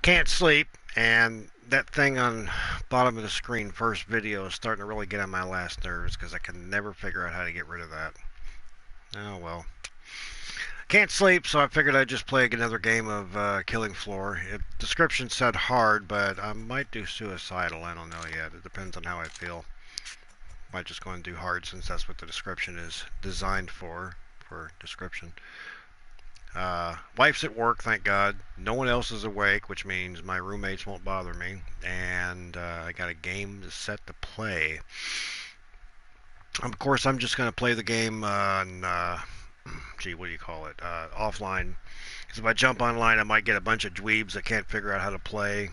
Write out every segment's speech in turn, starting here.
Can't sleep, and that thing on bottom of the screen, first video, is starting to really get on my last nerves because I can never figure out how to get rid of that. Oh well. Can't sleep, so I figured I'd just play another game of Killing Floor. Description said hard, but I might do suicidal. I don't know yet. It depends on how I feel. Might just go and do hard since that's what the description is designed for description. Wife's at work, thank God. No one else is awake, which means my roommates won't bother me. And I got a game set to play. Of course, I'm just going to play the game on, gee, what do you call it? Offline. Because if I jump online, I might get a bunch of dweebs that can't figure out how to play.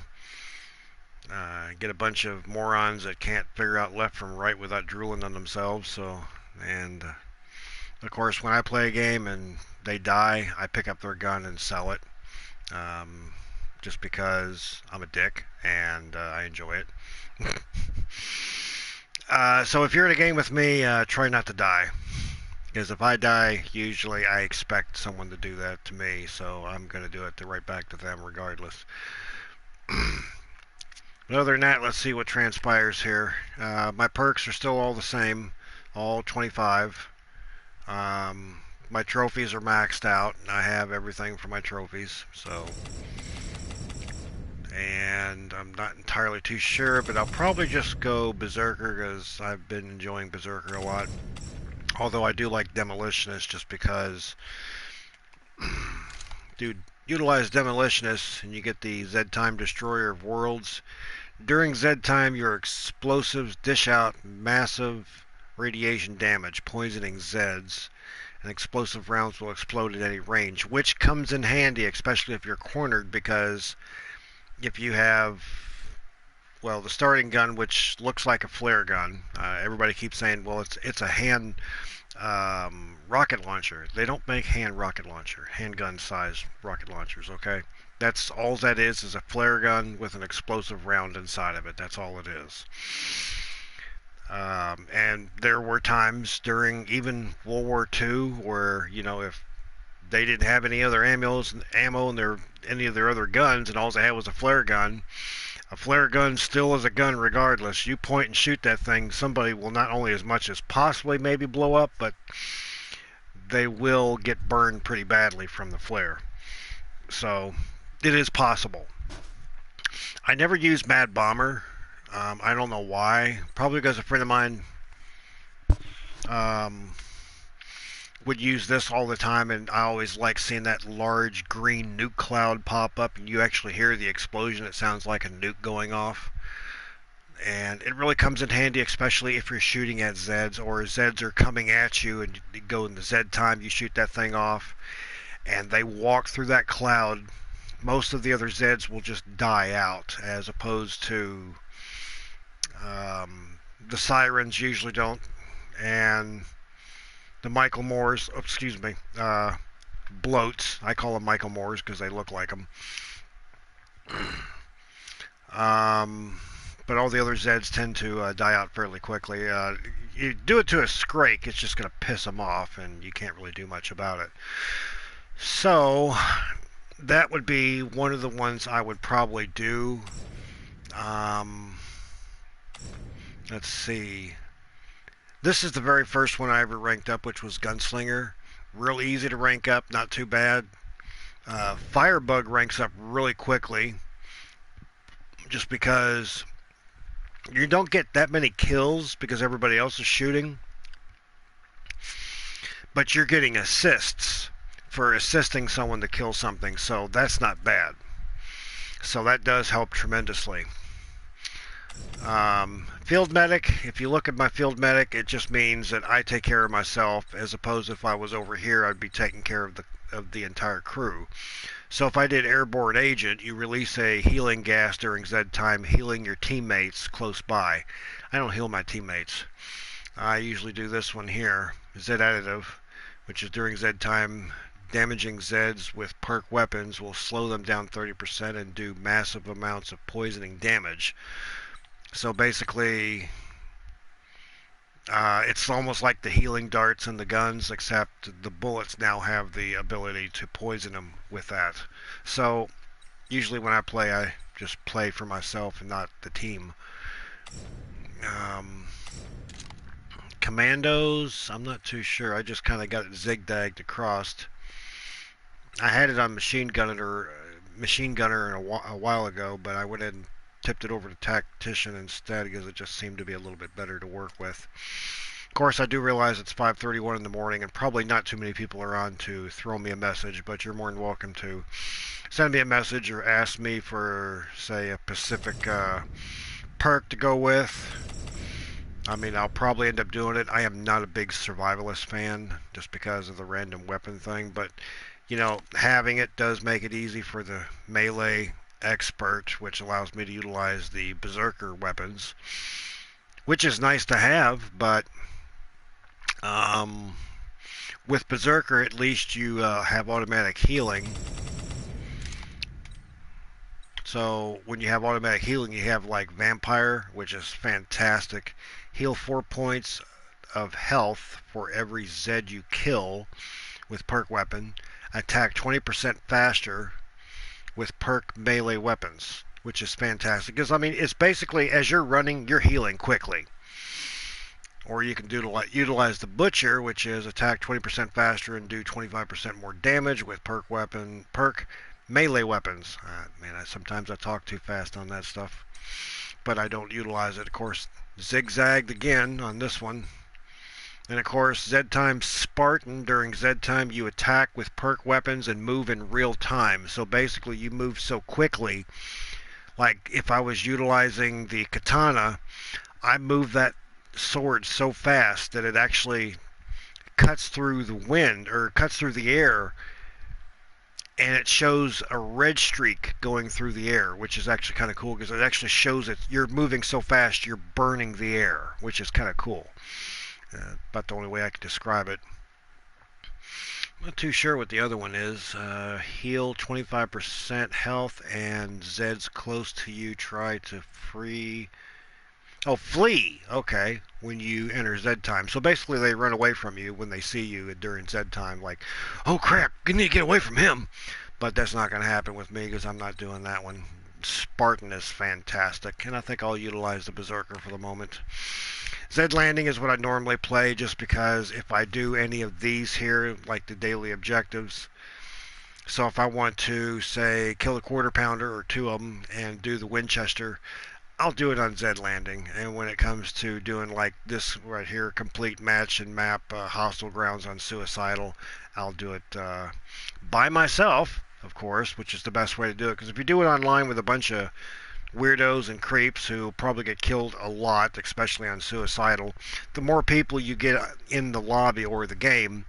Get a bunch of morons that can't figure out left from right without drooling on themselves. And of course, when I play a game and they die, I pick up their gun and sell it. Just because I'm a dick and I enjoy it. So if you're in a game with me, try not to die. Because if I die, usually I expect someone to do that to me, so I'm going to do it right back to them regardless. But other than that, let's see what transpires here. My perks are still all the same, all 25. My trophies are maxed out. I have everything for my trophies, so. And I'm not entirely too sure, but I'll probably just go Berserker because I've been enjoying Berserker a lot. Although I do like Demolitionist just because, dude, utilize Demolitionist and you get the Z-Time Destroyer of Worlds. During Z-Time, your explosives dish out massive radiation damage, poisoning Zeds, and explosive rounds will explode at any range, which comes in handy, especially if you're cornered, because if you have, well, the starting gun, which looks like a flare gun, everybody keeps saying, well, it's a hand rocket launcher. They don't make handgun size rocket launchers, okay? That's all that is a flare gun with an explosive round inside of it. That's all it is. And there were times during even World War II where, you know, if they didn't have any other ammo in any of their other guns, and all they had was a flare gun. A flare gun still is a gun regardless. You point and shoot that thing, somebody will not only as much as possibly maybe blow up, but they will get burned pretty badly from the flare. So it is possible. I never used Mad Bomber. I don't know why. Probably because a friend of mine um, would use this all the time, and I always like seeing that large green nuke cloud pop up, and you actually hear the explosion. It sounds like a nuke going off. And it really comes in handy, especially if you're shooting at Zeds, or Zeds are coming at you, and you go in the Zed time, you shoot that thing off, and they walk through that cloud. Most of the other Zeds will just die out, as opposed to the Sirens usually don't, and the Michael Moores, oh, excuse me, bloats. I call them Michael Moores because they look like them. But all the other Zeds tend to die out fairly quickly. You do it to a Scrake, it's just going to piss them off, and you can't really do much about it. So that would be one of the ones I would probably do. Let's see. This is the very first one I ever ranked up, which was Gunslinger. Real easy to rank up, not too bad. Firebug ranks up really quickly, just because you don't get that many kills because everybody else is shooting, but you're getting assists for assisting someone to kill something, so that's not bad. So that does help tremendously. Field medic, if you look at my field medic, it just means that I take care of myself, as opposed to if I was over here, I'd be taking care of the entire crew. So if I did airborne agent, you release a healing gas during Z time, healing your teammates close by. I don't heal my teammates. I usually do this one here, Z additive, which is during Z time. Damaging Zeds with perk weapons will slow them down 30% and do massive amounts of poisoning damage. So basically, it's almost like the healing darts in the guns, except the bullets now have the ability to poison them with that. So Usually when I just play for myself and not the team. Commandos, I'm not too sure. I just kind of got it zigzagged across. I had it on machine gunner a while ago, but I went ahead and tipped it over to tactician instead because it just seemed to be a little bit better to work with. Of course, I do realize it's 5:31 in the morning and probably not too many people are on to throw me a message, but you're more than welcome to send me a message or ask me for, say, a Pacific perk to go with. I mean, I'll probably end up doing it. I am not a big survivalist fan just because of the random weapon thing, but you know, having it does make it easy for the melee expert, which allows me to utilize the berserker weapons, which is nice to have, but with berserker at least you have automatic healing. So when you have automatic healing, you have like vampire, which is fantastic. Heal 4 points of health for every Zed you kill with perk weapon. Attack 20% faster with perk melee weapons, which is fantastic. Because I mean, it's basically as you're running, you're healing quickly. Or you can utilize the butcher, which is attack 20% faster and do 25% more damage with perk melee weapons. Man, sometimes I talk too fast on that stuff, but I don't utilize it. Of course, zigzagged again on this one. And of course, Z-Time Spartan. During Z-Time, you attack with perk weapons and move in real time. So basically, you move so quickly. Like if I was utilizing the katana, I move that sword so fast that it actually cuts through the wind or cuts through the air, and it shows a red streak going through the air, which is actually kind of cool because it actually shows that you're moving so fast you're burning the air, which is kind of cool. About the only way I can describe it. I'm not too sure what the other one is. Heal 25% health and Zed's close to you. Try to flee. Okay, when you enter Z time. So basically they run away from you when they see you during Z time. Like, oh crap, you need to get away from him. But that's not going to happen with me because I'm not doing that one. Spartan is fantastic, and I think I'll utilize the Berserker for the moment. Z landing is what I normally play just because if I do any of these here, like the daily objectives, so if I want to, say, kill a quarter pounder or 2 of them and do the Winchester, I'll do it on Z landing. And when it comes to doing like this right here, complete match and map hostile grounds on suicidal, I'll do it by myself, of course, which is the best way to do it. Because if you do it online with a bunch of weirdos and creeps who probably get killed a lot, especially on suicidal, the more people you get in the lobby or the game,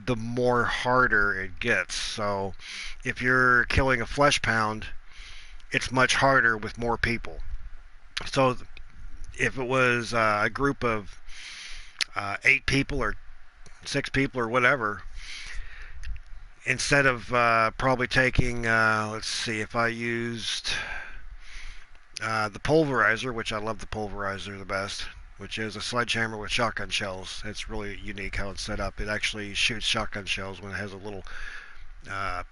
the more harder it gets. So if you're killing a flesh pound, it's much harder with more people. So if it was a group of 8 people or 6 people or whatever, instead of probably taking, let's see, if I used the pulverizer, which I love the pulverizer the best, which is a sledgehammer with shotgun shells. It's really unique how it's set up. It actually shoots shotgun shells when it has a little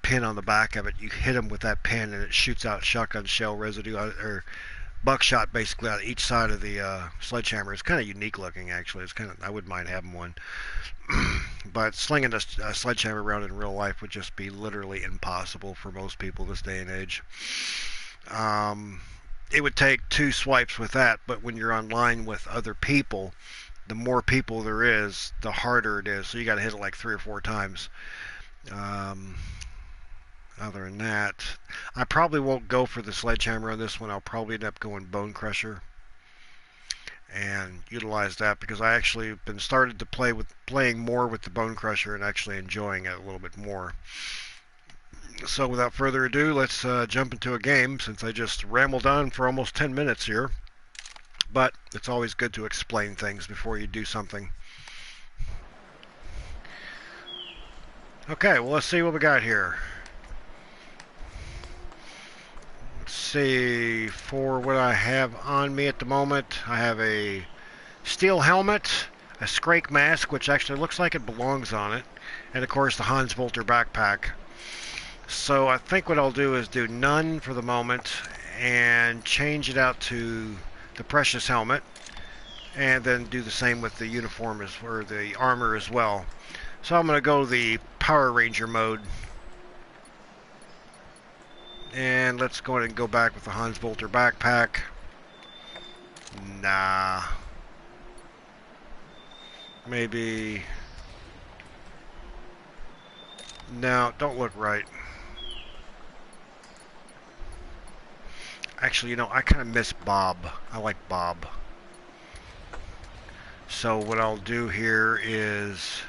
pin on the back of it. You hit them with that pin and it shoots out shotgun shell residue, or buckshot basically on each side of the sledgehammer. It's kind of unique looking actually. It's kind of, I wouldn't mind having one. But slinging a sledgehammer around in real life would just be literally impossible for most people this day and age. It would take 2 swipes with that, but when you're online with other people, the more people there is, the harder it is. So you got to hit it like 3 or 4 times. Other than that, I probably won't go for the sledgehammer on this one. I'll probably end up going bone crusher and utilize that because I actually been started to playing more with the bone crusher and actually enjoying it a little bit more. So without further ado, let's jump into a game since I just rambled on for almost 10 minutes here. But it's always good to explain things before you do something. Okay, well, let's see what we got here. Let's see, for what I have on me at the moment, I have a steel helmet, a Scrake mask, which actually looks like it belongs on it, and of course the Hans Volter backpack. So I think what I'll do is do none for the moment and change it out to the precious helmet, and then do the same with the uniform or the armor as well. So I'm going to go the Power Ranger mode. And let's go ahead and go back with the Hans Bolter backpack. Nah. Maybe... No, don't look right. Actually, you know, I kind of miss Bob. I like Bob. So what I'll do here is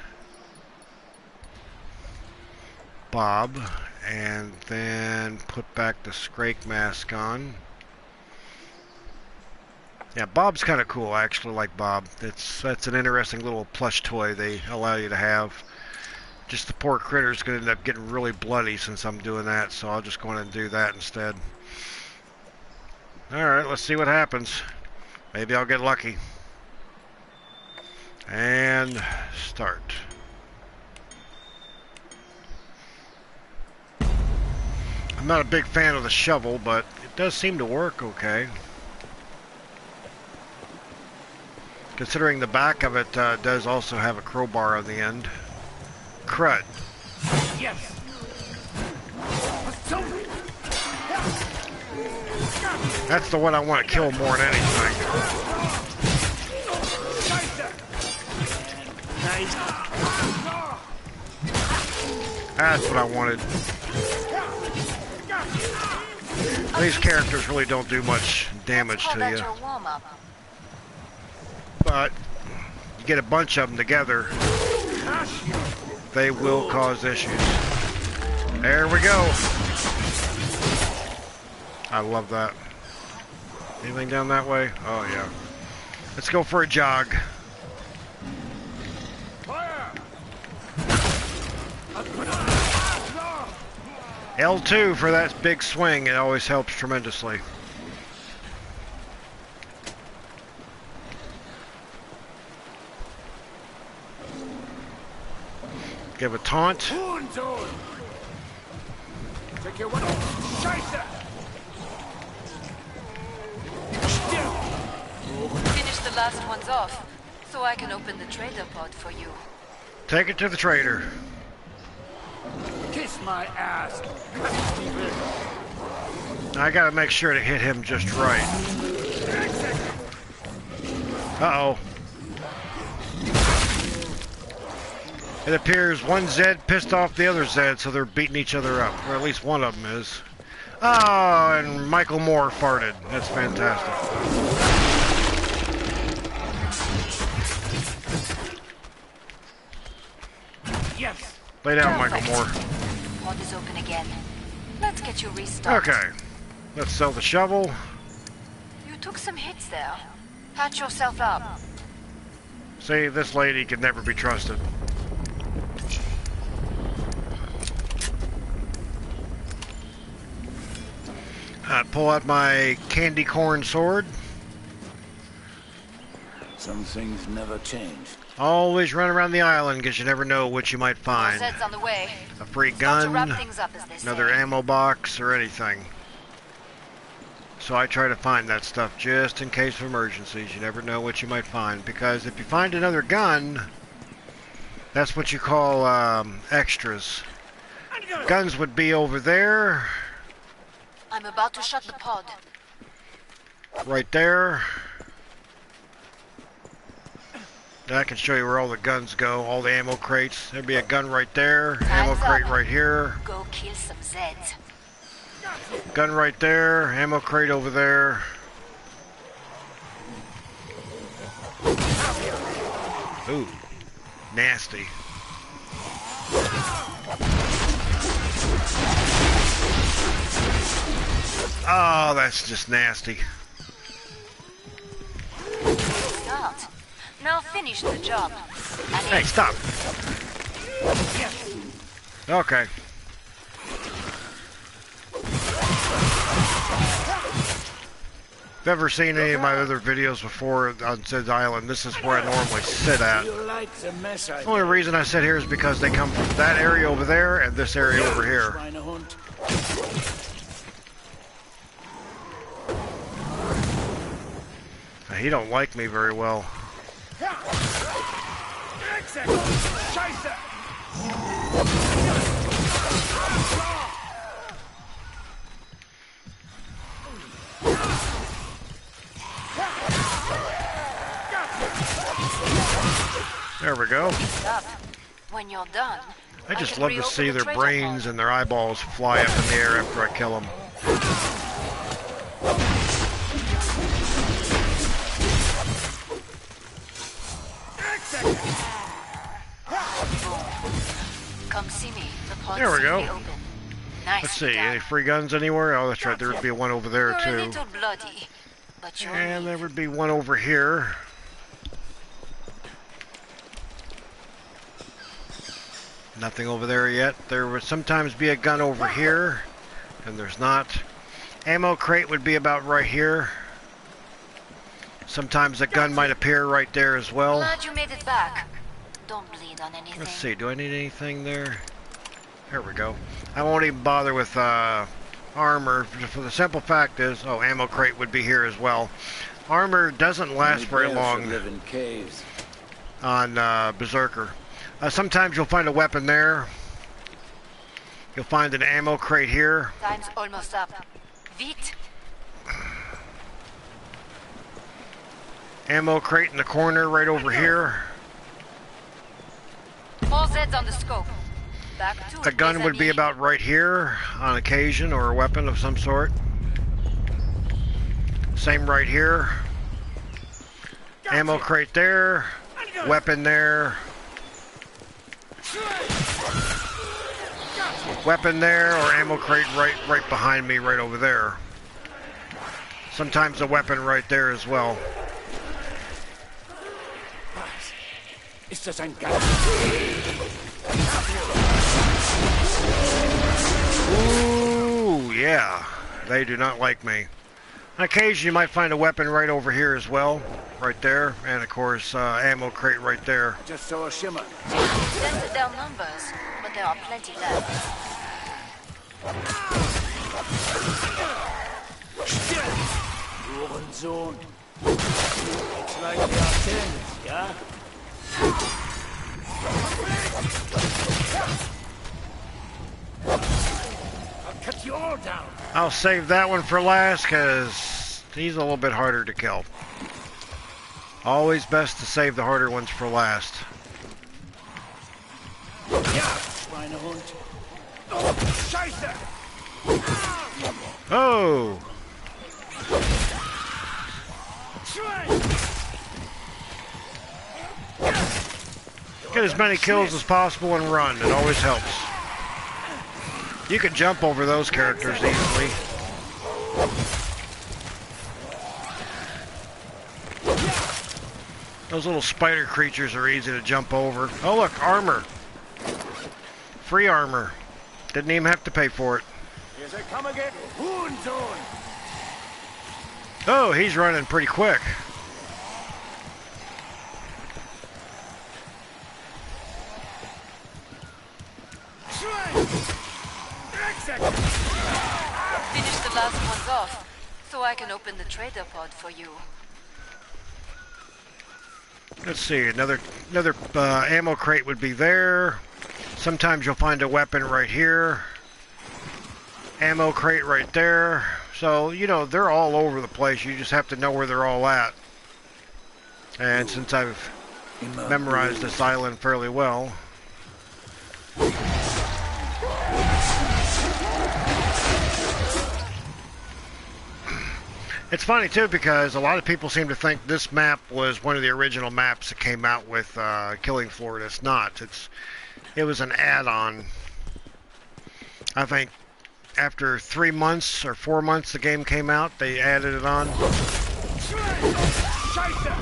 Bob, and then put back the Scrake mask on. Yeah, Bob's kind of cool. I actually like Bob. That's an interesting little plush toy they allow you to have. Just the poor critter's going to end up getting really bloody since I'm doing that, so I'll just go in and do that instead. Alright, let's see what happens. Maybe I'll get lucky. And start. I'm not a big fan of the shovel, but it does seem to work okay. Considering the back of it does also have a crowbar on the end. Crud. Yes. That's the one I want to kill more than anything. That's what I wanted. These characters really don't do much damage to you. But you get a bunch of them together, they will cause issues. There we go. I love that. Anything down that way? Oh yeah. Let's go for a jog. L2 for that big swing. It always helps tremendously. Give a taunt. Finish the last ones off, so I can open the trader pod for you. Take it to the trader. Kiss my ass. I gotta make sure to hit him just right. Uh-oh. It appears one Zed pissed off the other Zed, so they're beating each other up. Or at least one of them is. Oh, and Michael Moore farted. That's fantastic. Yes. Lay down, Perfect. Michael Moore. Pod is open again. Let's get you restarted. Okay. Let's sell the shovel. You took some hits there. Patch yourself up. See, this lady can never be trusted. Pull out my candy corn sword. Some things never change. Always run around the island because you never know what you might find. Zed's on the way. A free Start to gun, wrap things up, as they another say. ammo box, or anything. So I try to find that stuff just in case of emergencies. You never know what you might find. Because if you find another gun, that's what you call extras. Guns would be over there. I'm about to shut the pod. Right there. I can show you where all the guns go, all the ammo crates. There'd be a gun right there, ammo crate right here. Go kill some Zeds. Gun right there, ammo crate over there. Ooh, nasty. Oh, that's just nasty. Start. Now finish the job. Hey, stop. Okay. If you've ever seen any of my other videos before on Sid's Island, this is where I normally sit at. You like the mess I The only reason I sit here is because they come from that area over there and this area over here. Schweinehunt. He don't like me very well. Scheiße! There we go. Stop. When you're done, I just can love to reopen see the their treasure brains pod. and their eyeballs fly up in the air after I kill them. Come see me. The pod's There we go. safely open. Nice. Let's see, any free guns anywhere? Oh, that's right, there would be one over there You're a too. little bloody, but you're And there neat. would be one over here. Nothing over there yet. There would sometimes be a gun over here, and there's not. Ammo crate would be about right here. Sometimes a gun might appear right there as well. Glad you made it back. Don't bleed on anything. Let's see, do I need anything there? There we go. I won't even bother with armor, for the simple fact is, oh, ammo crate would be here as well. Armor doesn't last very Only bears long should live in caves. on Berserker. Sometimes you'll find a weapon there. You'll find an ammo crate here. Time's almost up. Vite. Ammo crate in the corner right over here. All Zeds on the scope. Back to A it, gun mes would be amis. about right here on occasion, or a weapon of some sort. Same right here. Ammo crate there. Weapon there. Weapon there, or ammo crate right behind me, right over there. Sometimes a weapon right there as well. Ist das ein Gang? Ooh, yeah. They do not like me. On occasion, you might find a weapon right over here as well. Right there. And, of course, ammo crate right there. Just saw a shimmer. Dented down numbers, but there are plenty left. Hurensohn. It's like they are tennis, yeah? I'll cut you all down. I'll save that one for last because he's a little bit harder to kill. Always best to save the harder ones for last. Schweinehund. Scheiße! Oh! Get as many kills as possible and run. It always helps. You can jump over those characters easily. Those little spider creatures are easy to jump over. Oh look, armor. Free armor. Didn't even have to pay for it. Here they come again. Hurensohn! Oh, he's running pretty quick. Finish the last ones off, so I can open the trader pod for you. Let's see, another ammo crate would be there. Sometimes you'll find a weapon right here. Ammo crate right there. So, you know, they're all over the place. You just have to know where they're all at. And since I've memorized this island fairly well. It's funny too because a lot of people seem to think this map was one of the original maps that came out with Killing Floor. It's not. It was an add-on. I think after 3 months or 4 months the game came out, they added it on. Scheiße!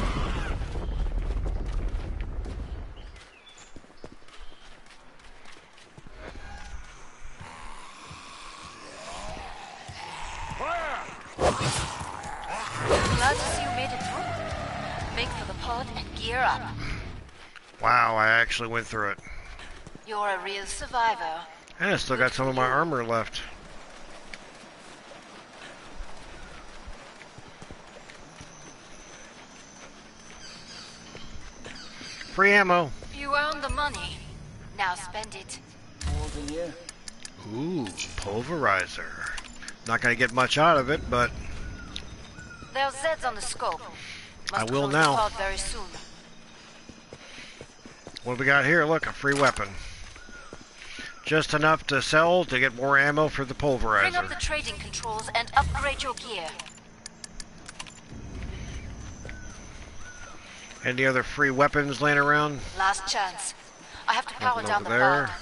Glad to see you made it through. Make for the pod and gear up. Wow, I actually went through it. You're a real survivor. And I still got some of my armor left. Free ammo. You earned the money. Now spend it. More than you. Ooh, pulverizer. Not gonna get much out of it, but There's Zeds on the scope. I Must will close now. the pod very soon. what have we got here? Look, a free weapon. Just enough to sell to get more ammo for the Bring up the pulverizer. trading controls and upgrade your gear. Any other free weapons laying around? Last chance. I have to power Nothing down over the there. pod.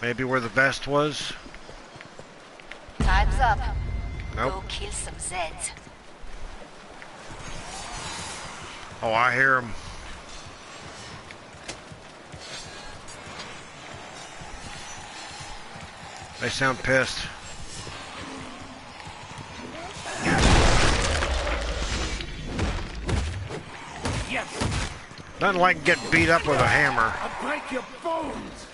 Maybe where the vest was? Time's up. Nope. Go kill some Zeds. Oh, I hear them. They sound pissed. Yes! Nothing like getting beat up with a hammer. I'll break your bones!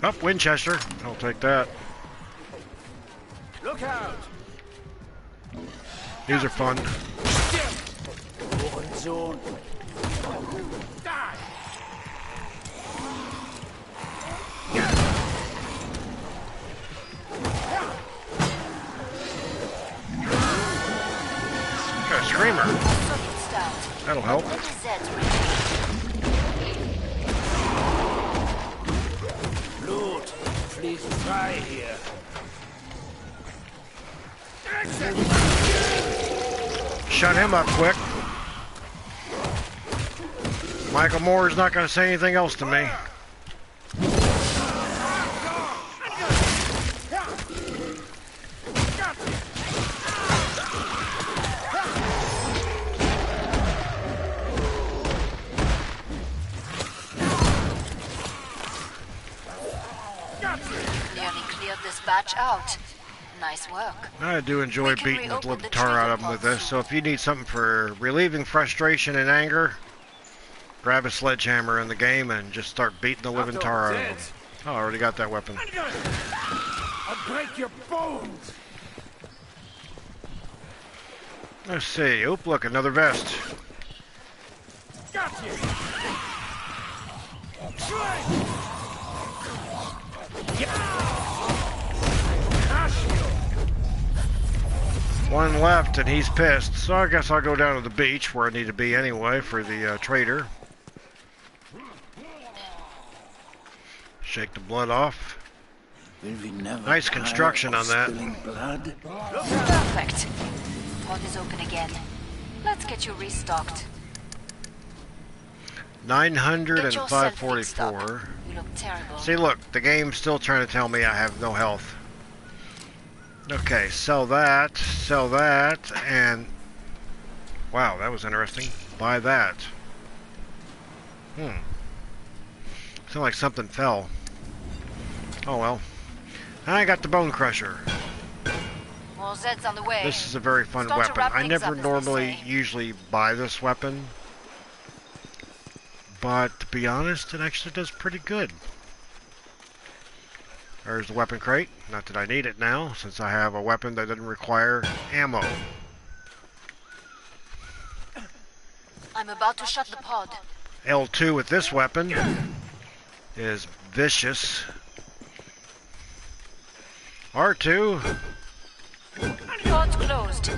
Up, Winchester. I'll take that. Look out! These are fun. Open zone. Die! Got a screamer. Socket start. That'll help. Let the Zeds retreat. Loot. Please try here. Shut him up quick. Michael Moore's not going to say anything else to me. Nearly cleared this batch out. Nice work. I do enjoy We can beating the reopen living the tar out of trading them with pod this, so soon. if you need something for relieving frustration and anger, grab a sledgehammer in the game and just start beating the living tar out of them. Oh, I already got that weapon. I'll break your bones! Let's see. Oop, look, another vest. Got you! Crush you! One left and he's pissed, so I guess I'll go down to the beach where I need to be anyway for the trader. Shake the blood off. Will we never Nice tire construction of on that. spilling blood? Perfect. Pod is open again. Let's get you restocked. 900 Get and yourself fixed up. 544. You look terrible. See, look, the game's still trying to tell me I have no health. Okay, sell that, and... Wow, that was interesting. Buy that. Sounded like something fell. Oh well. I got the Bone Crusher. More Zeds on the way. This is a very fun Start to weapon. wrap I things never up, as they normally say. usually buy this weapon. But to be honest, it actually does pretty good. There's the weapon crate. Not that I need it now, since I have a weapon that doesn't require ammo. I'm about to shut the pod. L2 with this weapon is vicious. R2, Pod's closed.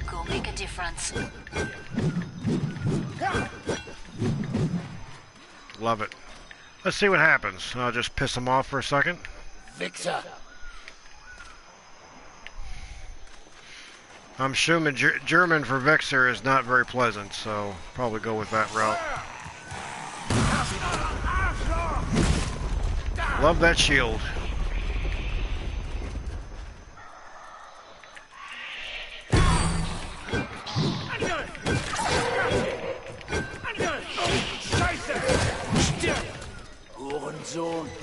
Go make a difference. love it. Let's see what happens. I'll just piss them off for a second. Victor. I'm assuming German for Vixer is not very pleasant, so probably go with that route. Love that shield.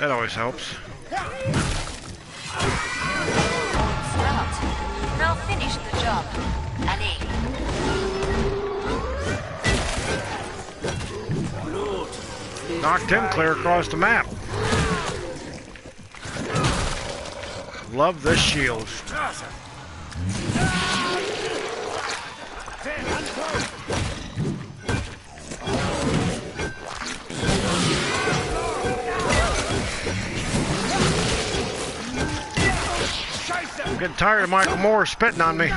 That always helps. Start. Now finish the job. Allez. Knocked him clear across the map. Love this shield. I'm getting tired of Michael Moore spitting on me.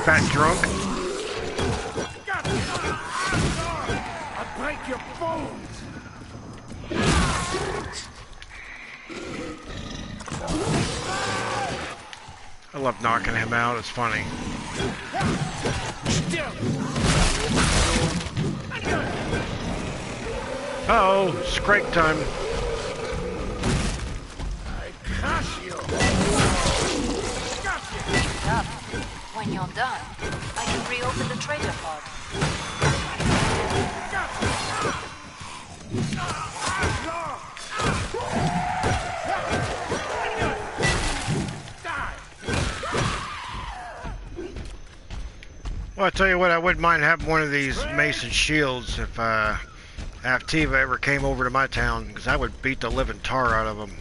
Fat drunk. I'll break your bones. I love knocking him out. It's funny. Uh-oh, scrape time. I crush you. Keep it up. When you're done, I can reopen the trader pod. Well, I tell you what, I wouldn't mind having one of these Mason shields if Aftiva ever came over to my town, because I would beat the living tar out of them.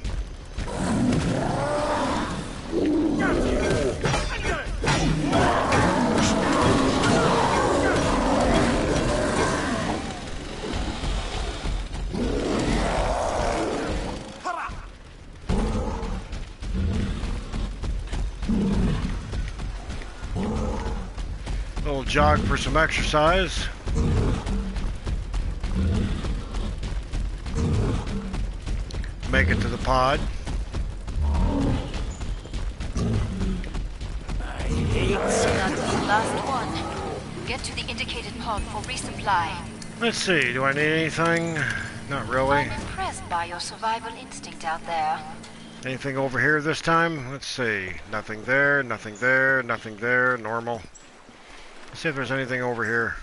Little jog for some exercise. Make it to the pod. That's the last one. Get to the indicated pod for resupply. Let's see, do I need anything? Not really. I'm impressed by your survival instinct out there. Anything over here this time? Let's see. Nothing there, nothing there, nothing there. Normal. Let's see if there's anything over here.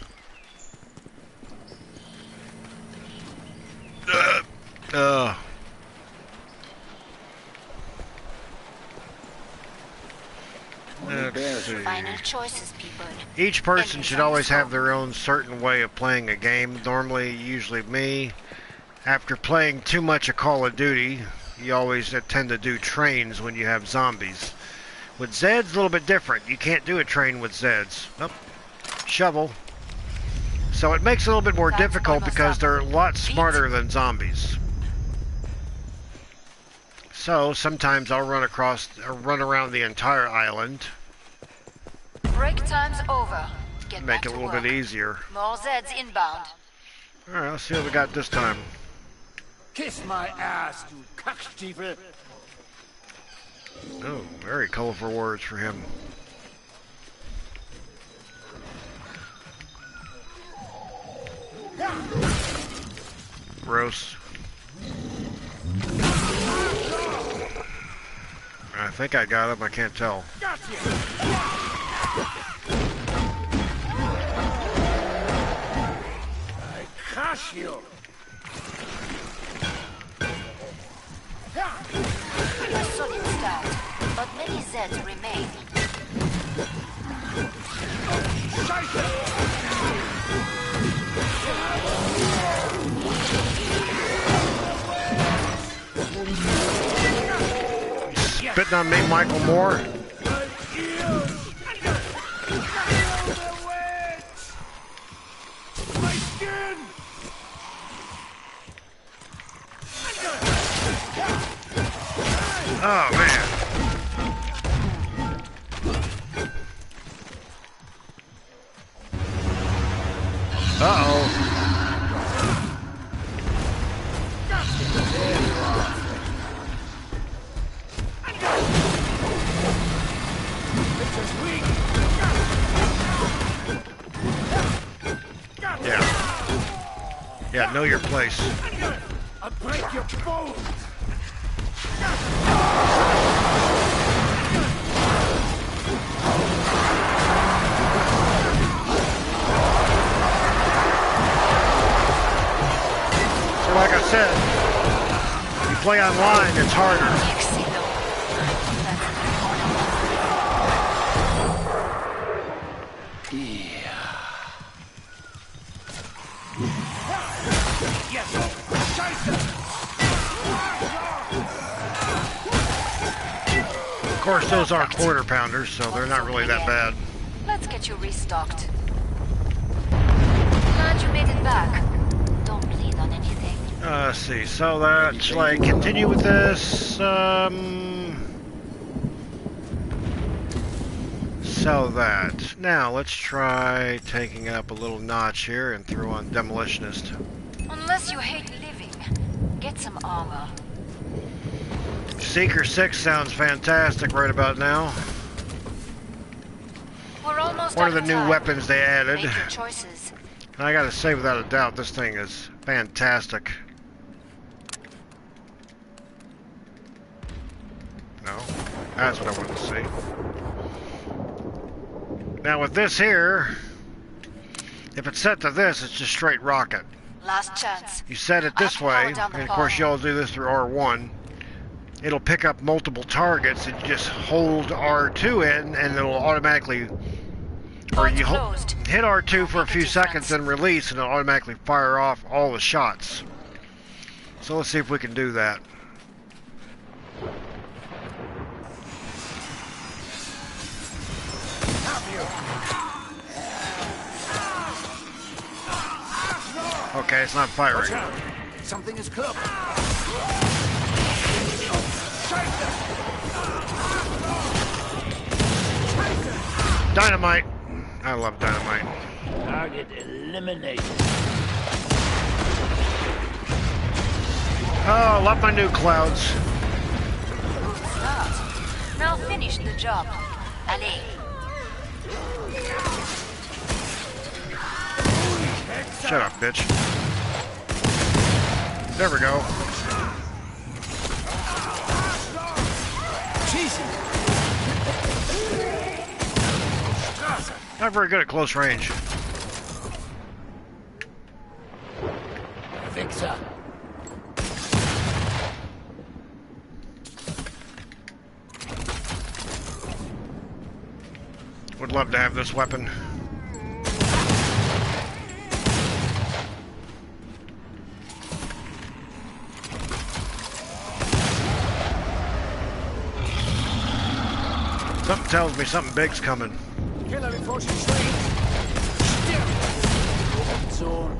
Let's see. Final choices, people. Each person should always have their own certain way of playing a game. Normally, usually me, after playing too much of Call of Duty, you always tend to do trains when you have zombies. With Zeds, a little bit different. You can't do a train with Zeds. Oh, shovel. So it makes it a little bit more difficult because they're a lot smarter than zombies. So sometimes I'll run around the entire island. Break time's over. Get Make back it a to little work. bit easier. More Zeds inbound. Alright, let's see what we got this time. Kiss my ass, you cockstiefel. Oh, very colorful words for him. Gross. I think I got him, I can't tell. Gotcha. I crush you. A solid start, but many Zeds remain. Spitting on me, Michael Moore. My skin. Oh, man. Uh-oh. Yeah, know your place. I'll break your bones. So like I said, play online, it's harder. Excellent. Of course, those are quarter pounders, so they're not really that bad. Let's get you restocked. Glad you made it back. Don't bleed on anything. Let's see. So that, shall I continue with this? So that. Now, let's try taking it up a little notch here and throw on Demolitionist. Unless you hate living, get some armor. Seeker 6 sounds fantastic right about now. We're almost One out of the new time. weapons they added. Make your choices. And I gotta say, without a doubt, this thing is fantastic. No, that's what I wanted to see. Now with this here, if it's set to this, it's just straight rocket. Last chance. You set it this way, and of course you all do this through R1. It'll pick up multiple targets, and you just hold R2 in, and it'll automatically, or you hit R2 for a few seconds and release, and it'll automatically fire off all the shots. So let's see if we can do that. Okay, it's not firing. Something is close. Dynamite. I love dynamite. Target eliminated. Oh, love my new clouds. Start. Now finish the job. Allez. Shut up, bitch. There we go. Not very good at close range. Fixer. Would love to have this weapon. Something tells me something big's coming. Killer before she sleeps. Still. Zone.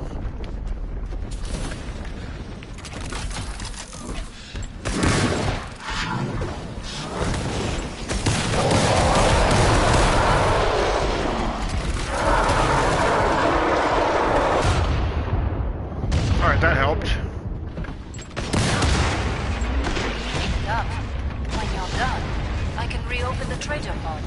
Alright, that helped. Pick it up. When you're done, I can reopen the trader pod.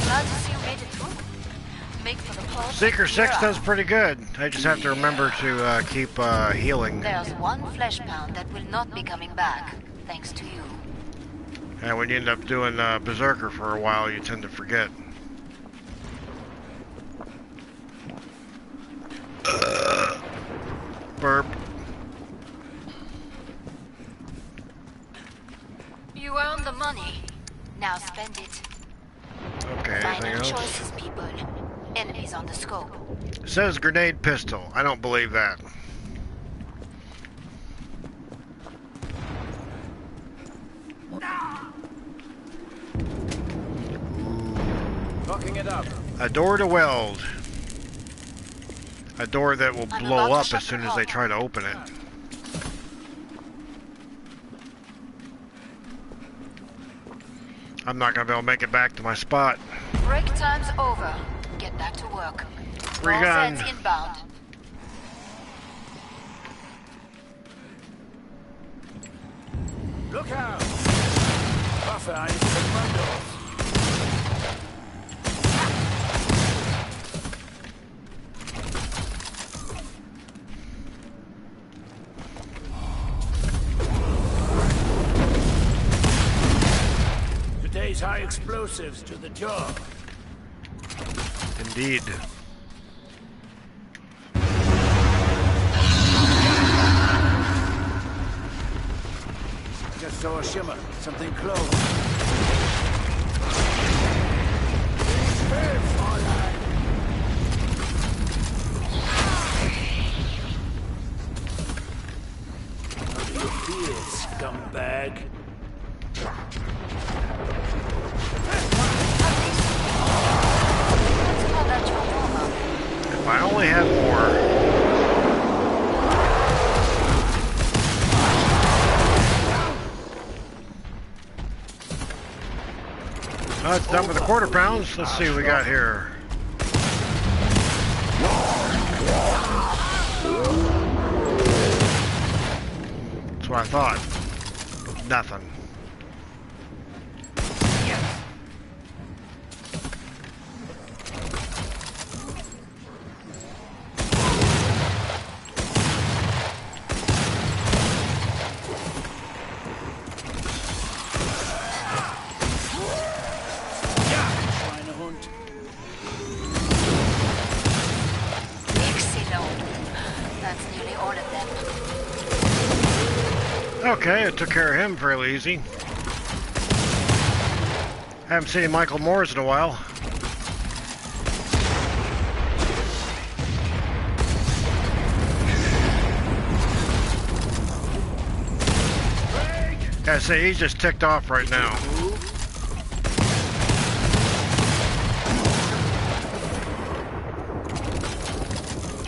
Glad to see you made it through. Make for the pod. Seeker 6 You're does up. pretty good. I just have to remember to keep healing. There's one flesh pound that will not be coming back, thanks to you. And when you end up doing Berserker for a while, you tend to forget. Burp. You earned the money. Now spend it. Okay, anything Final else? choices, people. Enemies on the scope. It says grenade pistol. I don't believe that. Locking it up. A door to weld. A door that will I'm blow about to up shut as soon the as they pod. try to open it. I'm not gonna be able to make it back to my spot. Break time's over. Get back to work. Free All gun. sets inbound. Look out! Buffer eyes commandos. Today's Apply explosives to the job. Indeed. Just saw a shimmer. Something close. How do you feel, scumbag? If I only had more. It's done with the quarter pounds. Let's see what we got here. That's what I thought. Nothing. Okay, it took care of him fairly easy. Haven't seen Michael Moores in a while. I say he's just ticked off right now.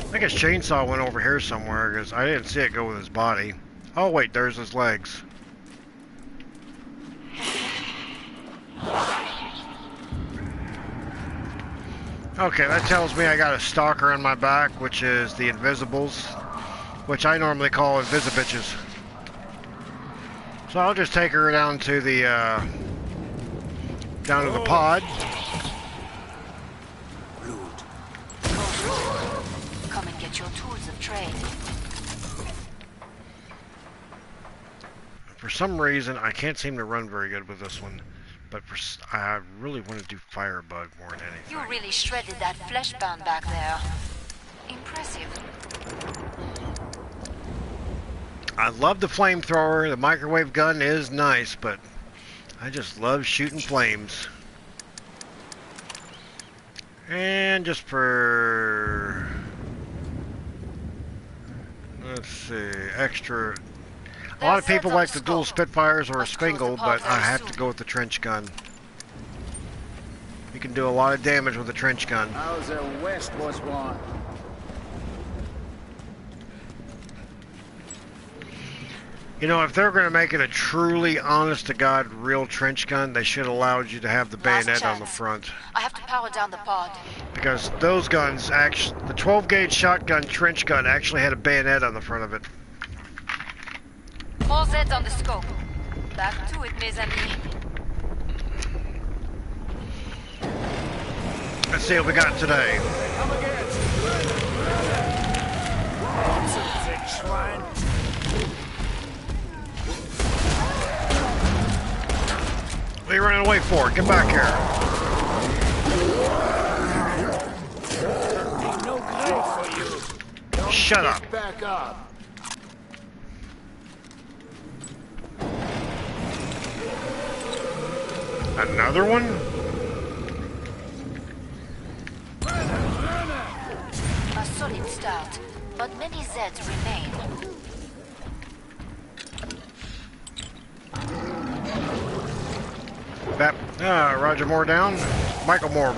I think his chainsaw went over here somewhere because I didn't see it go with his body. Oh wait, there's his legs. Okay, that tells me I got a stalker on my back, which is the Invisibles, which I normally call Invisibitches. So I'll just take her down to the pod. Come and get your tools of trade. For some reason, I can't seem to run very good with this one, but I really want to do Firebug more than anything. You really shredded that fleshbound back there. Impressive. I love the flamethrower. The microwave gun is nice, but I just love shooting flames. And just for, let's see, extra. A lot of people like the dual Spitfires or a Spingle, but I have to go with the trench gun. You can do a lot of damage with a trench gun. How's the West was one? You know, if they're going to make it a truly, honest-to-God, real trench gun, they should have allowed you to have the bayonet on the front. I have to power down the pod. Because those guns, actually, the 12-gauge shotgun trench gun actually had a bayonet on the front of it. All Zeds on the scope. Back to it, mes amis. Let's see what we got today. Come again. Sick swine. What are you running away for? Get back here. Ain't no good for you. Don't Shut up. Back up. Another one? A solid start, but many Zeds remain. Roger Moore down. Michael Moore.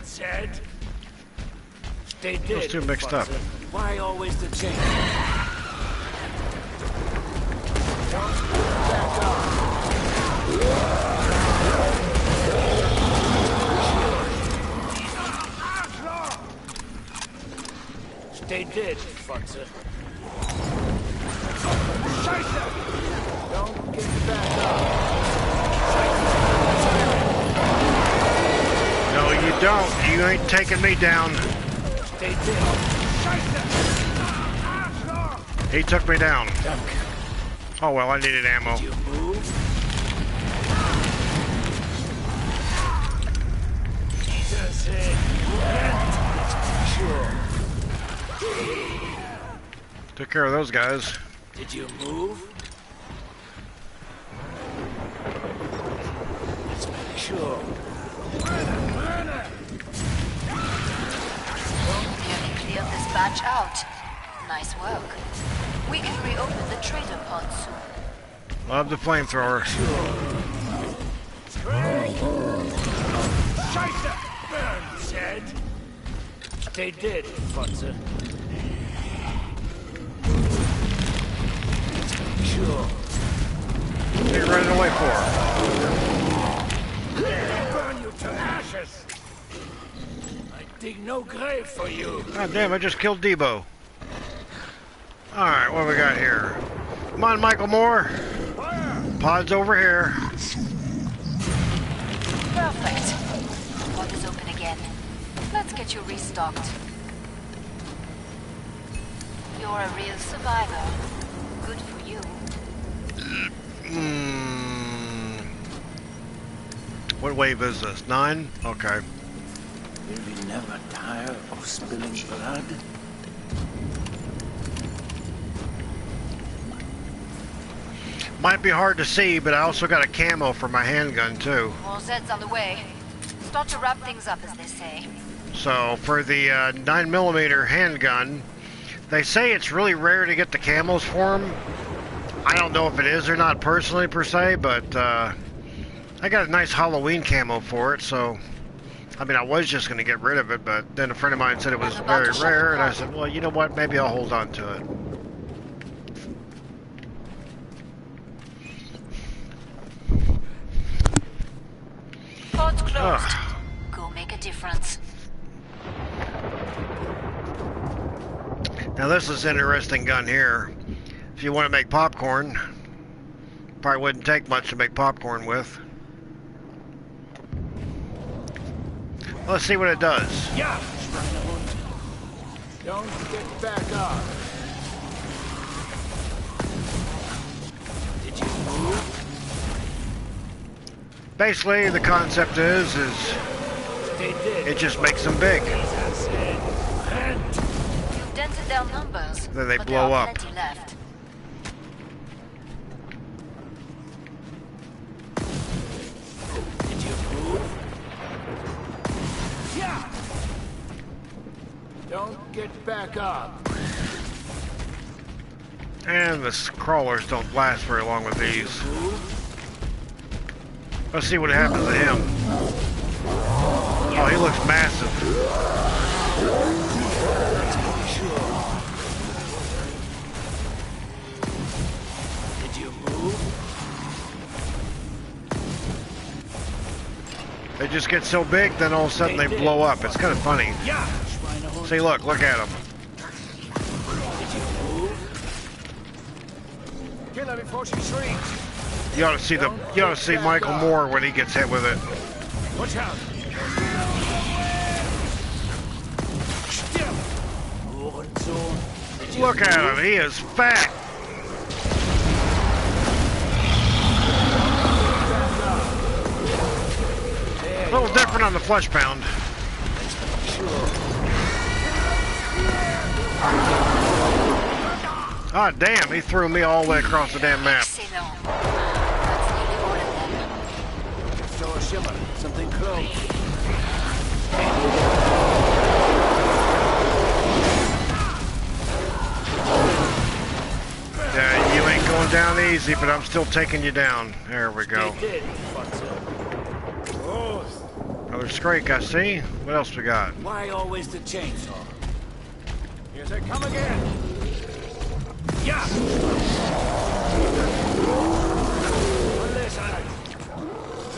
Zed. Stay dead. Those two mixed up. Why always the change? Don't back up. Stay dead, Futzer. Don't get back up. No, you don't. You ain't taking me down. Stay dead. He took me down. Duck. Oh well, I needed ammo. You move. said, let's be sure. Took care of those guys. Did you move? Let's make sure. Nearly cleared this batch out. Nice work. We can reopen the trader pod soon. Love the flamethrower. Scheiße! Burn, said. They did, Officer. Sure. What are you running away for? Burn you to ashes. I dig no grave for you. God damn, I just killed Debo. Alright, what do we got here? Come on, Michael Moore. Pod's over here. Perfect. Pod is open again. Let's get you restocked. You're a real survivor. Good for you. What wave is this? 9? Okay. Will we never tire of spilling blood? Might be hard to see, but I also got a camo for my handgun too. More Zeds on the way. Start to wrap things up, as they say. So for the 9mm handgun, they say it's really rare to get the camos for them. I don't know if it is or not personally per se, but I got a nice Halloween camo for it, so I mean I was just going to get rid of it, but then a friend of mine said it was very rare, and I said, well, you know what, maybe I'll hold on to it. Pod's closed. Go make a difference. Now this is an interesting gun here. If you want to make popcorn, probably wouldn't take much to make popcorn with. Let's see what it does. Yeah! Don't get back up. Did you move? Basically, the concept is They did. it just makes them big. I said, and You've dented their numbers. Then they but blow there are up. plenty left. did you move? Yeah! Don't get back up. And the crawlers don't last very long with these. Move? Let's see what happens to him. Oh, he looks massive. Did you move? They just get so big, then all of a sudden they blow up. It's kind of funny. Yeah! See, look at him. Did you move? Kill her before she shrieks. You ought to see Michael Moore when he gets hit with it. Watch out! Still! Look at him, he is fat. A little different on the flesh pound. Ah, damn, he threw me all the way across the damn map. Excellent. That's nearly all of them. Show a shimmer, something close. Yeah, you ain't going down easy, but I'm still taking you down. There we go. They did, Oh, Another Scrake, I see. What else we got? why always the chainsaw? Here they come again. Yeah!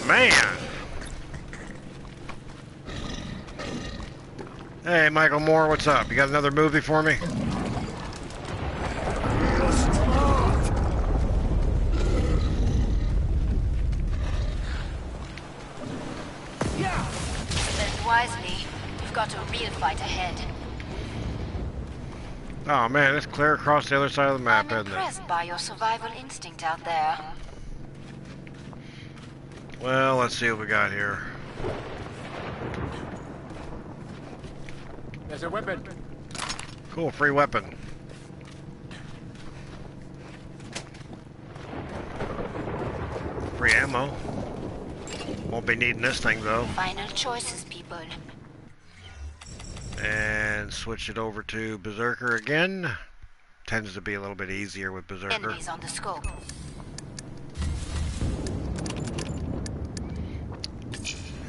Man! Hey, Michael Moore, what's up? You got another movie for me? Spend wisely. We've got a real fight ahead. Oh man, it's clear across the other side of the map, I'm isn't it? impressed by your survival instinct out there. Well, let's see what we got here. There's a weapon. Cool, free weapon. Free ammo. Won't be needing this thing though. Final choices, people. And switch it over to Berserker again. Tends to be a little bit easier with Berserker. Enemies on the scope.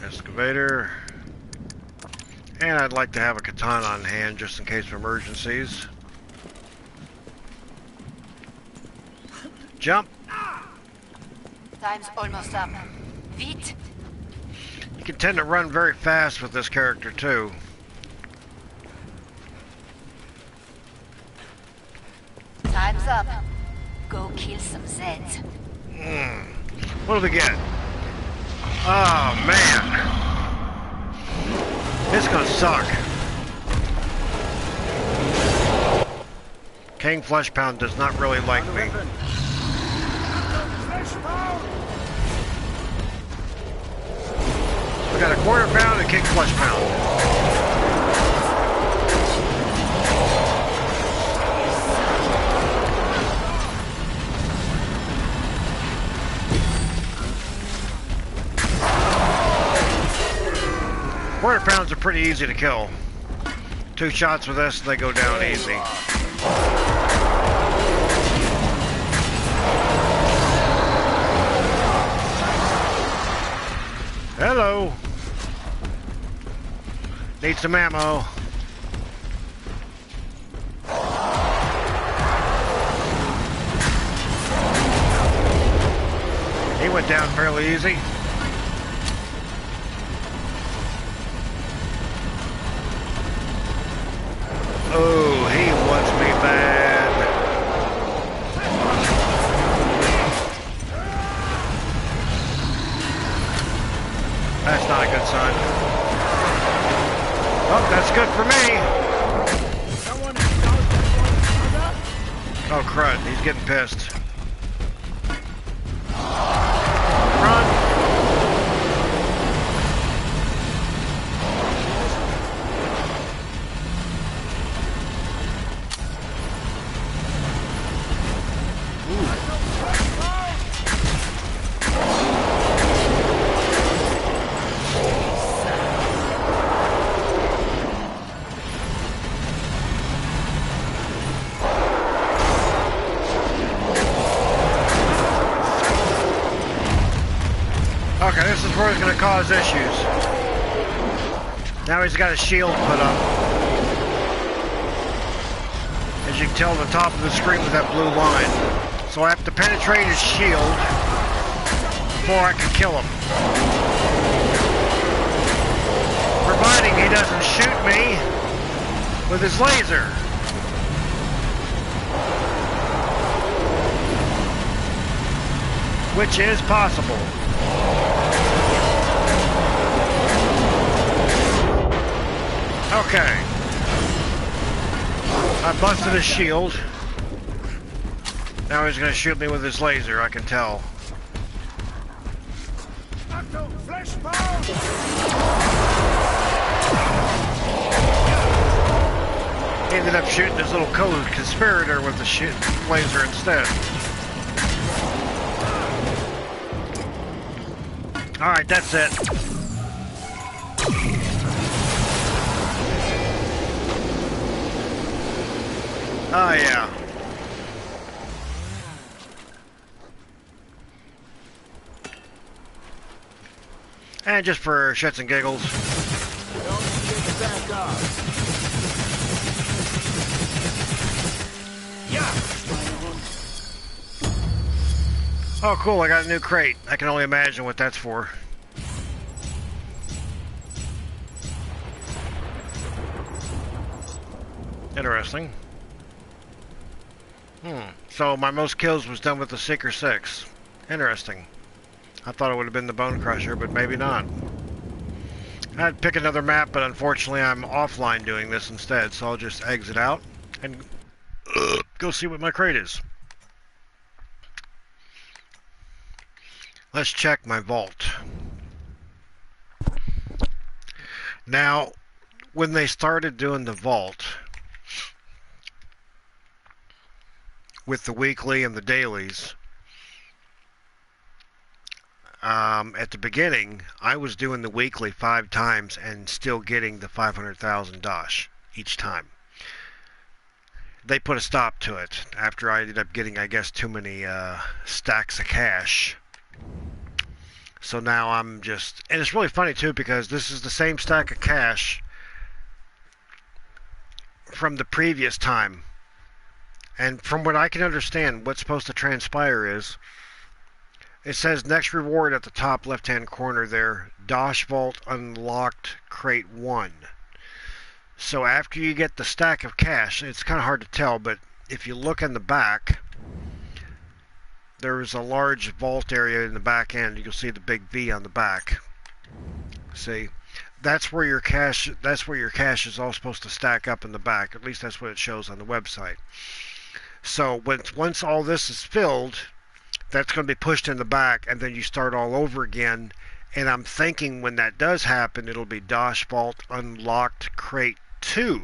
Excavator. And I'd like to have a katana on hand just in case of emergencies. Jump. Time's almost up. Vite. You can tend to run very fast with this character too. Time's up. Go kill some Zeds. What do we get? Oh man. It's gonna suck. King Fleshpound does not really like me. We got a quarter pound and King Fleshpound. Quarter pounds are pretty easy to kill. 2 shots with this and they go down easy. Hello. Need some ammo. He went down fairly easy. Oh, he wants me bad. That's not a good sign. Oh, that's good for me. Oh, crud. He's getting pissed. Run. Okay, this is where it's going to cause issues. Now he's got a shield put up. As you can tell on the top of the screen with that blue line. So I have to penetrate his shield before I can kill him. Providing he doesn't shoot me with his laser. Which is possible. Okay. I busted his shield. Now he's going to shoot me with his laser, I can tell. He ended up shooting his little co-conspirator with the laser instead. Alright, that's it. Oh, yeah. And just for shits and giggles. Oh, cool, I got a new crate. I can only imagine what that's for. Interesting. So my most kills was done with the Seeker 6. Interesting. I thought it would have been the Bone Crusher, but maybe not. I'd pick another map, but unfortunately I'm offline doing this instead, so I'll just exit out and go see what my crate is. Let's check my vault. Now, when they started doing the vault with the weekly and the dailies, at the beginning, I was doing the weekly 5 times and still getting the 500,000 dosh each time. They put a stop to it after I ended up getting, I guess, too many stacks of cash. So now I'm just, and it's really funny too because this is the same stack of cash from the previous time. And from what I can understand, what's supposed to transpire is, it says next reward at the top left-hand corner there, Dosh Vault Unlocked Crate 1. So after you get the stack of cash, it's kind of hard to tell, but if you look in the back, there's a large vault area in the back end. You'll see the big V on the back. See, that's where your cash is all supposed to stack up in the back. At least that's what it shows on the website. So once all this is filled, that's going to be pushed in the back, and then you start all over again. And I'm thinking when that does happen, it'll be Dosh Vault Unlocked Crate 2.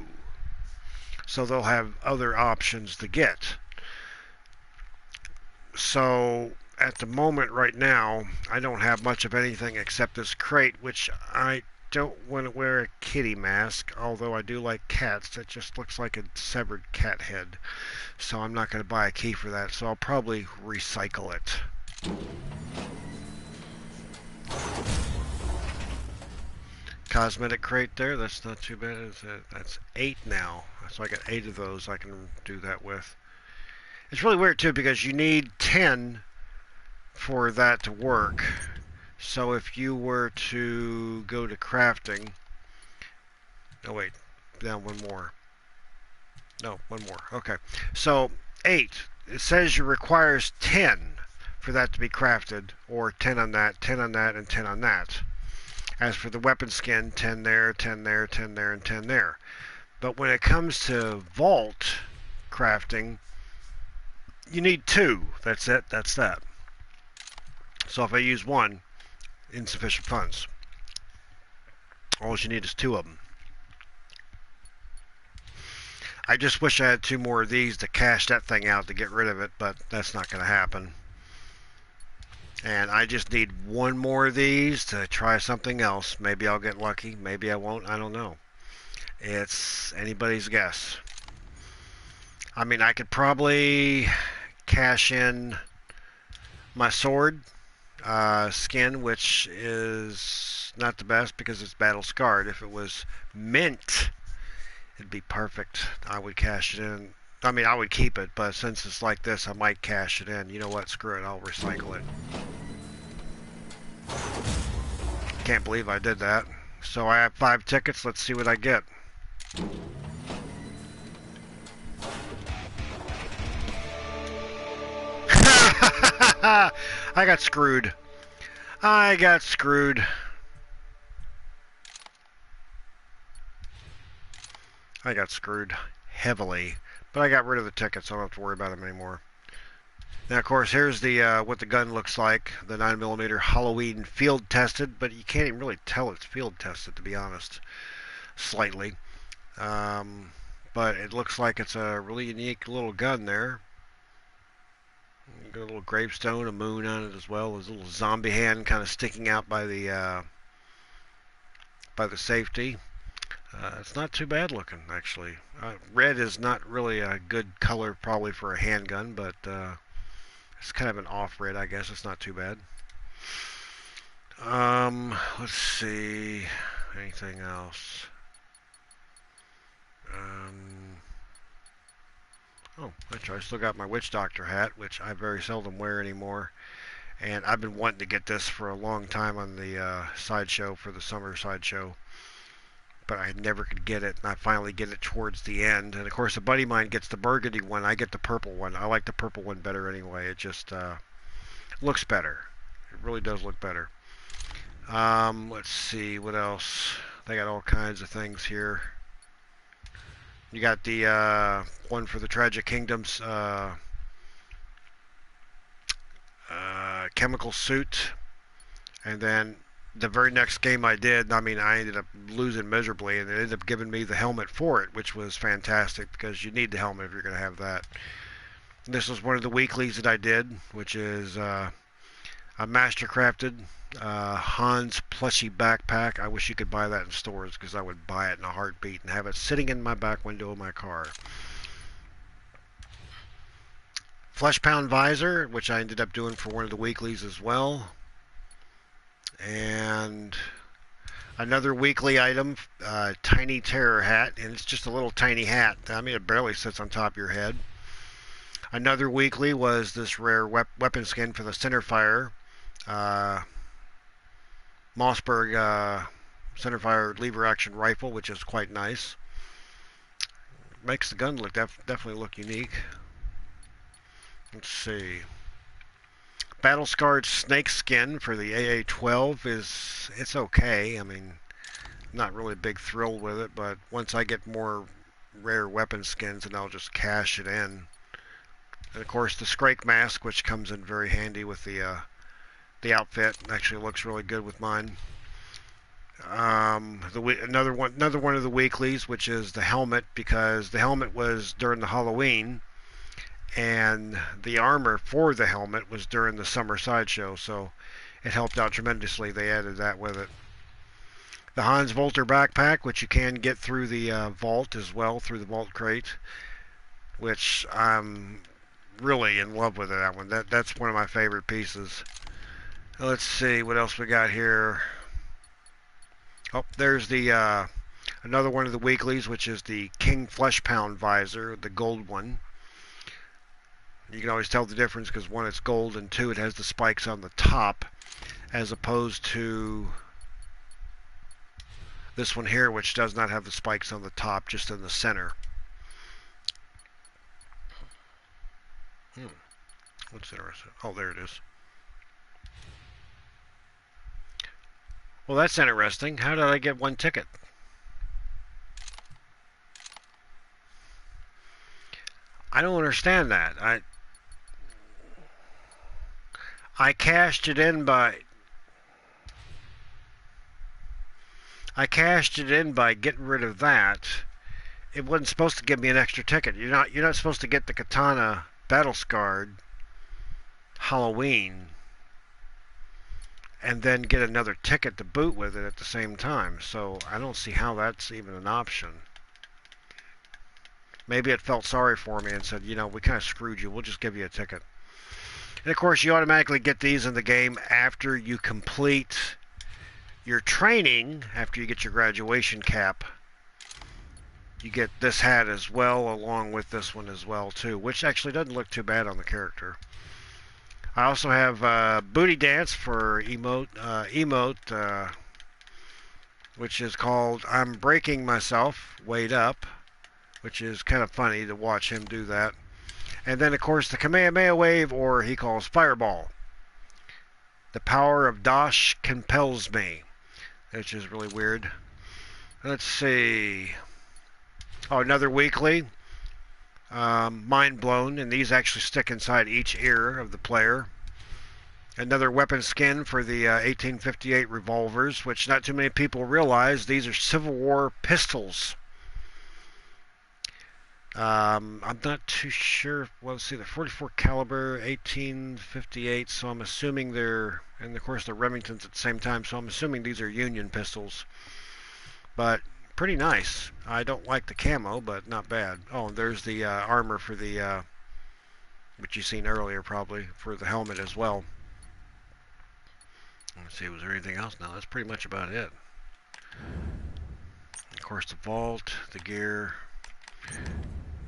So they'll have other options to get. So at the moment right now, I don't have much of anything except this crate, which I don't want to wear a kitty mask, although I do like cats. That just looks like a severed cat head. So I'm not going to buy a key for that, so I'll probably recycle it. Cosmetic crate there, that's not too bad. That's 8 now. So I got 8 of those I can do that with. It's really weird too because you need 10 for that to work. So if you were to go to crafting, oh wait, down one more. No, one more. Okay. So 8. It says it requires 10 for that to be crafted, or 10 on that, 10 on that, and 10 on that. As for the weapon skin, 10 there, 10 there, 10 there, and 10 there. But when it comes to vault crafting, you need 2. That's it. That's that. So if I use 1, insufficient funds. All you need is 2 of them. I just wish I had 2 more of these to cash that thing out to get rid of it, but that's not going to happen. And I just need 1 more of these to try something else. Maybe I'll get lucky. Maybe I won't. I don't know. It's anybody's guess. I mean, I could probably cash in my sword skin, which is not the best because it's battle scarred. If it was mint, it'd be perfect. I would cash it in. I mean, I would keep it, but since it's like this, I might cash it in. You know what? Screw it. I'll recycle it. Can't believe I did that. So I have 5 tickets. Let's see what I get. I got screwed. I got screwed. I got screwed heavily, but I got rid of the tickets, so I don't have to worry about them anymore. Now, of course, here's the what the gun looks like, the 9mm Halloween field tested, but you can't even really tell it's field tested, to be honest, slightly. But it looks like it's a really unique little gun there. Got a little gravestone, a moon on it as well. There's a little zombie hand kind of sticking out by the safety. It's not too bad looking, actually. Red is not really a good color probably for a handgun, but it's kind of an off red, I guess. It's not too bad. Let's see. Anything else? Oh, I still got my Witch Doctor hat, which I very seldom wear anymore. And I've been wanting to get this for a long time on the sideshow, for the summer sideshow. But I never could get it, and I finally get it towards the end. And of course, a buddy of mine gets the burgundy one. I get the purple one. I like the purple one better anyway. It just looks better. It really does look better. Let's see, what else? They got all kinds of things here. You got the one for the Tragic Kingdoms chemical suit, and then the very next game I did, I mean, I ended up losing miserably, and it ended up giving me the helmet for it, which was fantastic because you need the helmet if you're going to have that. This was one of the weeklies that I did, which is a mastercrafted Hans plushie backpack. I wish you could buy that in stores because I would buy it in a heartbeat and have it sitting in my back window of my car. Flesh Pound Visor, which I ended up doing for one of the weeklies as well. And another weekly item, Tiny Terror Hat, and it's just a little tiny hat. I mean, it barely sits on top of your head. Another weekly was this rare weapon skin for the Centerfire, Mossberg Centerfire lever action rifle, which is quite nice. Makes the gun look definitely look unique. Let's see. Battle Scarred Snake Skin for the AA-12 it's okay. I mean, not really a big thrill with it, but once I get more rare weapon skins, then I'll just cash it in. And of course, the Scrake Mask, which comes in very handy with the outfit, actually looks really good with mine. Another one of the weeklies, which is the helmet, because the helmet was during the Halloween, and the armor for the helmet was during the summer sideshow, so it helped out tremendously. They added that with it. The Hans Volter backpack, which you can get through the vault as well, through the vault crate, which I'm really in love with that one. That's one of my favorite pieces. Let's see what else we got here. Oh, there's the another one of the weeklies, which is the King Flesh Pound Visor, the gold one. You can always tell the difference because one, it's gold, and two, it has the spikes on the top, as opposed to this one here, which does not have the spikes on the top, just in the center. What's interesting? Oh, there it is. Well, that's interesting. How did I get one ticket? I don't understand that. I cashed it in by getting rid of that. It wasn't supposed to give me an extra ticket. You're not supposed to get the Katana Battle Scarred Halloween and then get another ticket to boot with it at the same time. So I don't see how that's even an option. Maybe it felt sorry for me and said, you know, we kind of screwed you. We'll just give you a ticket. And of course, you automatically get these in the game after you complete your training, after you get your graduation cap. You get this hat as well, along with this one as well, too, which actually doesn't look too bad on the character. I also have Booty Dance for emote, which is called I'm Breaking Myself, Wait Up, which is kind of funny to watch him do that. And then, of course, the Kamehameha Wave, or he calls Fireball. The power of Dosh compels me, which is really weird. Let's see. Oh, another weekly. Mind Blown, and these actually stick inside each ear of the player. Another weapon skin for the 1858 revolvers, which not too many people realize. These are Civil War pistols. I'm not too sure. Well, let's see, the 44 caliber, 1858. So I'm assuming they're, and of course they're Remingtons at the same time. So I'm assuming these are Union pistols. But pretty nice. I don't like the camo, but not bad. Oh, and there's the armor for the, which you've seen earlier probably, for the helmet as well. Let's see, was there anything else? No, that's pretty much about it. Of course, the vault, the gear.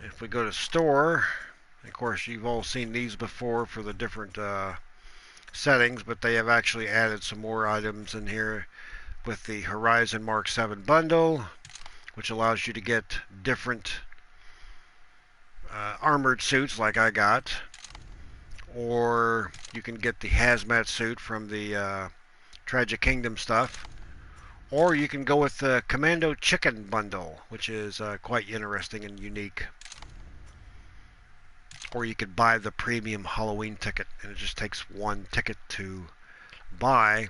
If we go to store, of course, you've all seen these before for the different settings, but they have actually added some more items in here with the Horizon Mark 7 bundle, which allows you to get different armored suits like I got, or you can get the hazmat suit from the Tragic Kingdom stuff, or you can go with the Commando Chicken bundle, which is quite interesting and unique. Or you could buy the premium Halloween ticket, and it just takes one ticket to buy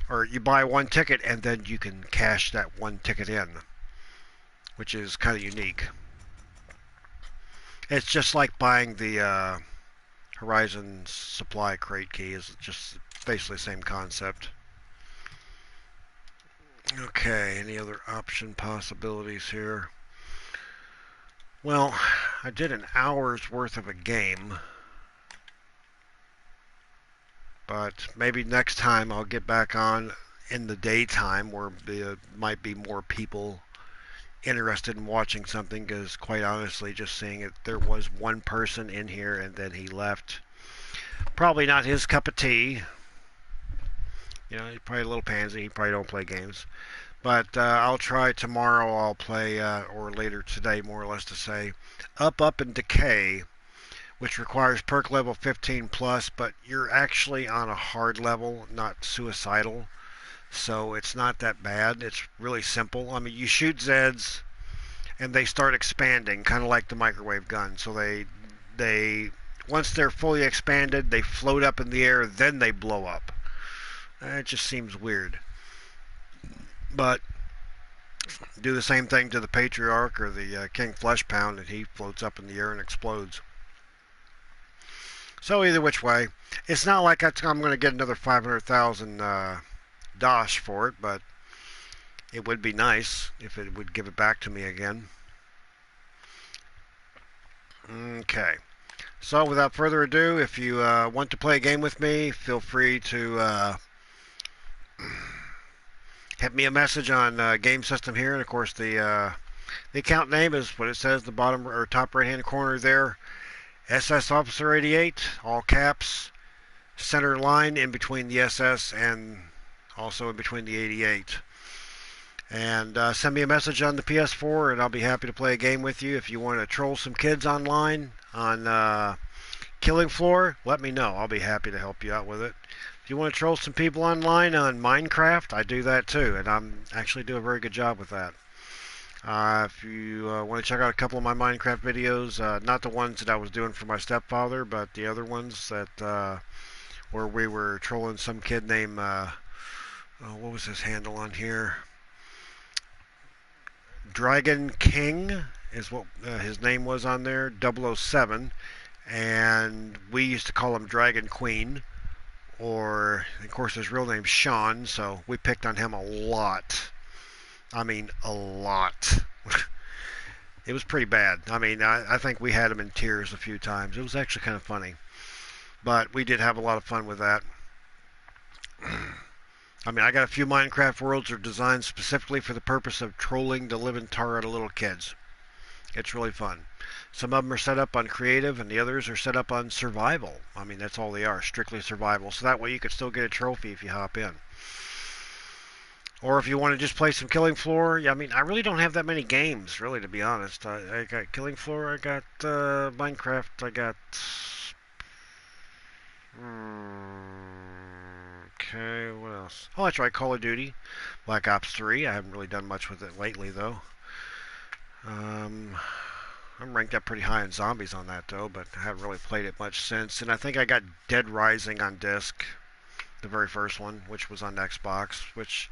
or you buy one ticket and then you can cash that one ticket in, which is kind of unique. It's just like buying the Horizon supply crate key. Is just basically the same concept. Okay, any other option possibilities here? Well, I did an hour's worth of a game, but maybe next time I'll get back on in the daytime where there might be more people interested in watching something, because quite honestly, just seeing it, there was one person in here and then he left. Probably not his cup of tea. You know, he's probably a little pansy. He probably don't play games. But I'll try tomorrow. I'll play, or later today, more or less, to say, Up and Decay, which requires perk level 15 plus, but you're actually on a hard level, not suicidal. So it's not that bad. It's really simple. I mean, you shoot Zeds, and they start expanding, kind of like the microwave gun. So they once they're fully expanded, they float up in the air, then they blow up. It just seems weird. But do the same thing to the Patriarch or the King Fleshpound, and he floats up in the air and explodes. So either which way, it's not like I'm going to get another 500,000 dosh for it, but it would be nice if it would give it back to me again. Okay. So without further ado, if you want to play a game with me, feel free to hit me a message on Game System here, and of course the account name is what it says, the bottom or top right hand corner there, SS-OFFICER-88, all caps, center line in between the SS and also in between the 88. And send me a message on the PS4 and I'll be happy to play a game with you. If you want to troll some kids online on Killing Floor, let me know. I'll be happy to help you out with it. If you want to troll some people online on Minecraft, I do that too, and I'm actually do a very good job with that. If you want to check out a couple of my Minecraft videos, not the ones that I was doing for my stepfather, but the other ones that where we were trolling some kid named what was his handle on here? Dragon King is what his name was on there, 007, and we used to call him Dragon Queen, or of course his real name's Sean, so we picked on him a lot. I mean, a lot. It was pretty bad. I mean, I think we had him in tears a few times. It was actually kind of funny, but we did have a lot of fun with that. I mean, I got a few Minecraft worlds that are designed specifically for the purpose of trolling the living tar out of little kids. It's really fun. Some of them are set up on creative, and the others are set up on survival. I mean, that's all they are, strictly survival. So that way you could still get a trophy if you hop in. Or if you want to just play some Killing Floor, yeah, I mean, I really don't have that many games, really, to be honest. I got Killing Floor, I got Minecraft, I got... Okay, what else? Oh, that's right, Call of Duty, Black Ops 3. I haven't really done much with it lately, though. I'm ranked up pretty high in zombies on that, though, but I haven't really played it much since. And I think I got Dead Rising on disc, the very first one, which was on Xbox, which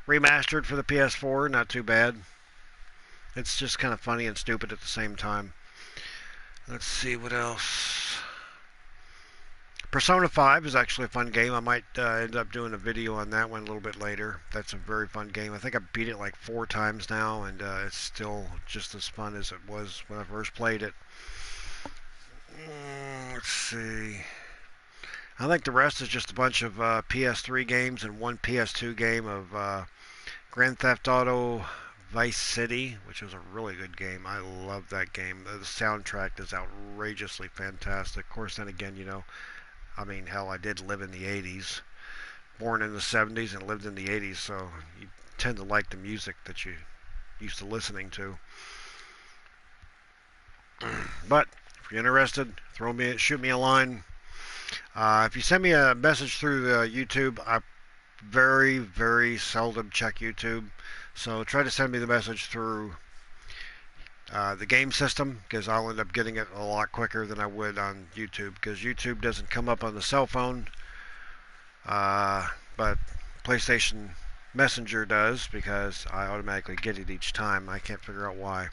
remastered for the PS4, not too bad. It's just kind of funny and stupid at the same time. Let's see what else. Persona 5 is actually a fun game. I might end up doing a video on that one a little bit later. That's a very fun game. I think I beat it like 4 times now, and it's still just as fun as it was when I first played it. Let's see. I think the rest is just a bunch of PS3 games and one PS2 game of Grand Theft Auto Vice City, which was a really good game. I love that game. The soundtrack is outrageously fantastic. Of course, then again, you know, I mean, hell, I did live in the 80s. Born in the 70s and lived in the 80s, so you tend to like the music that you used to listening to. But if you're interested, shoot me a line. If you send me a message through YouTube, I very, very seldom check YouTube. So try to send me the message through the game system, because I'll end up getting it a lot quicker than I would on YouTube, because YouTube doesn't come up on the cell phone. But PlayStation Messenger does, because I automatically get it each time. I can't figure out why.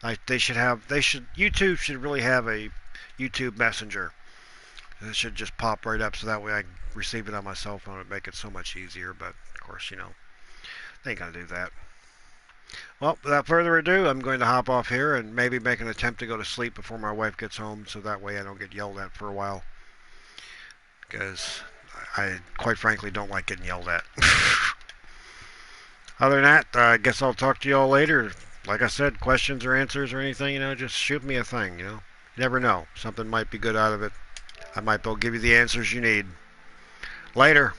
YouTube should really have a YouTube Messenger. It should just pop right up, so that way I receive it on my cell phone. It'd make it so much easier, but of course, they ain't gonna do that. Well, without further ado, I'm going to hop off here and maybe make an attempt to go to sleep before my wife gets home, so that way I don't get yelled at for a while. Because I, quite frankly, don't like getting yelled at. Other than that, I guess I'll talk to you all later. Like I said, questions or answers or anything, just shoot me a thing, You never know. Something might be good out of it. I might be able to give you the answers you need. Later.